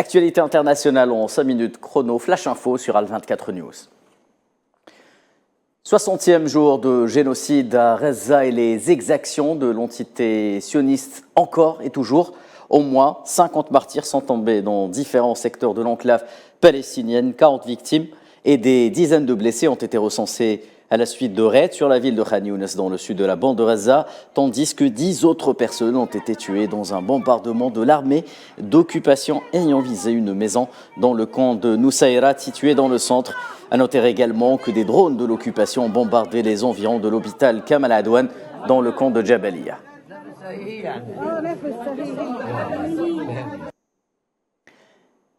L'actualité internationale en 5 minutes chrono, flash info sur Al24 News. 60e jour de génocide à Gaza et les exactions de l'entité sioniste encore et toujours. Au moins 50 martyrs sont tombés dans différents secteurs de l'enclave palestinienne, 40 victimes et des dizaines de blessés ont été recensés à la suite de raids sur la ville de Khan Younes dans le sud de la bande de Gaza, tandis que 10 autres personnes ont été tuées dans un bombardement de l'armée d'occupation ayant visé une maison dans le camp de Nusayrat situé dans le centre. À noter également que des drones de l'occupation ont bombardé les environs de l'hôpital Kamal Adwan dans le camp de Jabalia.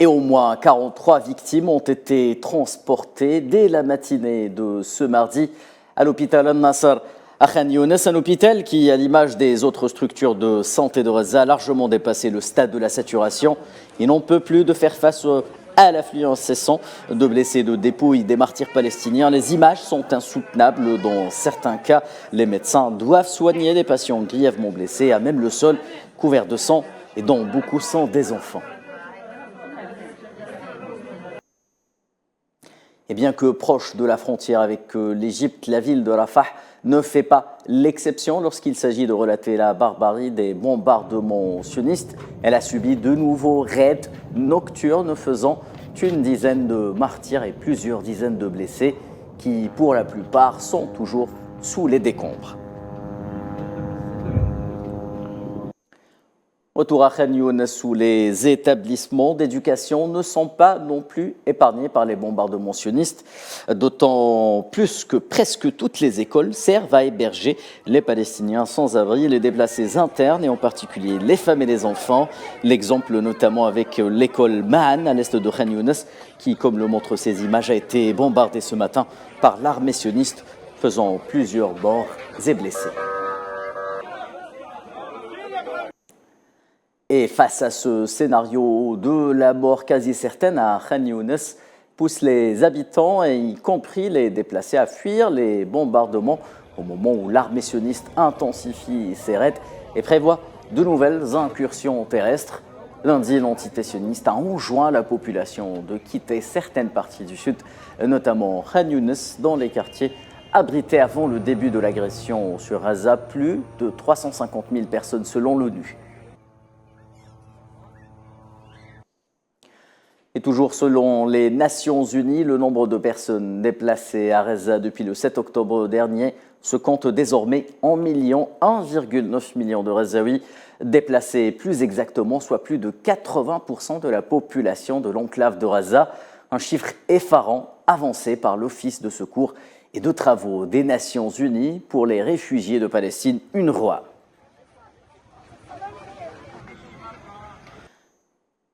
Et au moins 43 victimes ont été transportées dès la matinée de ce mardi à l'hôpital Al-Nasser à Khan Younes, un hôpital qui, à l'image des autres structures de santé de Gaza, a largement dépassé le stade de la saturation. Il n'en peut plus de faire face à l'afflux incessant de blessés, de dépouilles des martyrs palestiniens. Les images sont insoutenables. Dans certains cas, les médecins doivent soigner les patients grièvement blessés, à même le sol couvert de sang et dont beaucoup sont des enfants. Et bien que proche de la frontière avec l'Égypte, la ville de Rafah ne fait pas l'exception lorsqu'il s'agit de relater la barbarie des bombardements sionistes. Elle a subi de nouveaux raids nocturnes faisant une dizaine de martyrs et plusieurs dizaines de blessés qui, pour la plupart, sont toujours sous les décombres. Retour à Khan Younes où les établissements d'éducation ne sont pas non plus épargnés par les bombardements sionistes, d'autant plus que presque toutes les écoles servent à héberger les Palestiniens sans abri, les déplacés internes et en particulier les femmes et les enfants. L'exemple notamment avec l'école Ma'an à l'est de Khan Younes qui, comme le montrent ces images, a été bombardée ce matin par l'armée sioniste, faisant plusieurs morts et blessés. Et face à ce scénario de la mort quasi certaine à Khan Younes, pousse les habitants, et y compris les déplacés, à fuir les bombardements au moment où l'armée sioniste intensifie ses raids et prévoit de nouvelles incursions terrestres. Lundi, l'entité sioniste a enjoint la population de quitter certaines parties du sud, notamment Khan Younes, dans les quartiers abrités avant le début de l'agression sur Gaza. Plus de 350 000 personnes selon l'ONU. Et toujours selon les Nations Unies, le nombre de personnes déplacées à Gaza depuis le 7 octobre dernier se compte désormais en millions, 1,9 million de Gazaouis déplacés plus exactement, soit plus de 80% de la population de l'enclave de Gaza. Un chiffre effarant avancé par l'Office de secours et de travaux des Nations Unies pour les réfugiés de Palestine, UNRWA.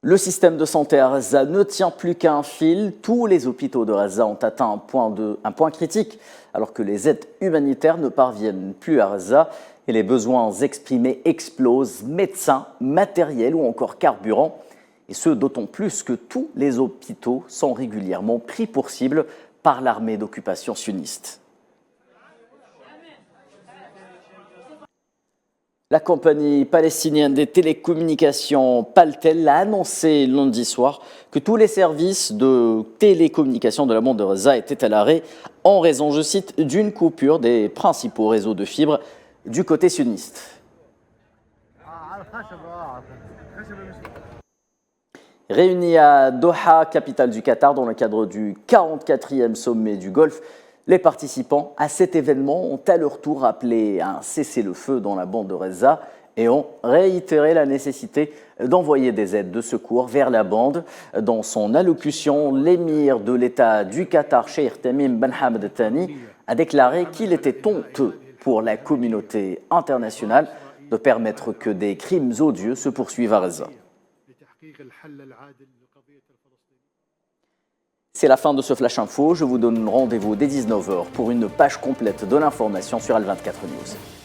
Le système de santé à Gaza ne tient plus qu'à un fil. Tous les hôpitaux de Gaza ont atteint un point critique, alors que les aides humanitaires ne parviennent plus à Gaza et les besoins exprimés explosent, médecins, matériel ou encore carburant. Et ce, d'autant plus que tous les hôpitaux sont régulièrement pris pour cible par l'armée d'occupation sioniste. La compagnie palestinienne des télécommunications Paltel a annoncé lundi soir que tous les services de télécommunications de la bande de Gaza étaient à l'arrêt en raison, je cite, d'une coupure des principaux réseaux de fibres du côté sioniste. Réunis à Doha, capitale du Qatar, dans le cadre du 44e sommet du Golfe, les participants à cet événement ont à leur tour appelé à un cessez-le-feu dans la bande de Gaza et ont réitéré la nécessité d'envoyer des aides de secours vers la bande. Dans son allocution, l'émir de l'État du Qatar, Cheikh Tamim Ben Hamad Thani, a déclaré qu'il était honteux pour la communauté internationale de permettre que des crimes odieux se poursuivent à Gaza. C'est la fin de ce Flash Info. Je vous donne rendez-vous dès 19h pour une page complète de l'information sur Al24 News.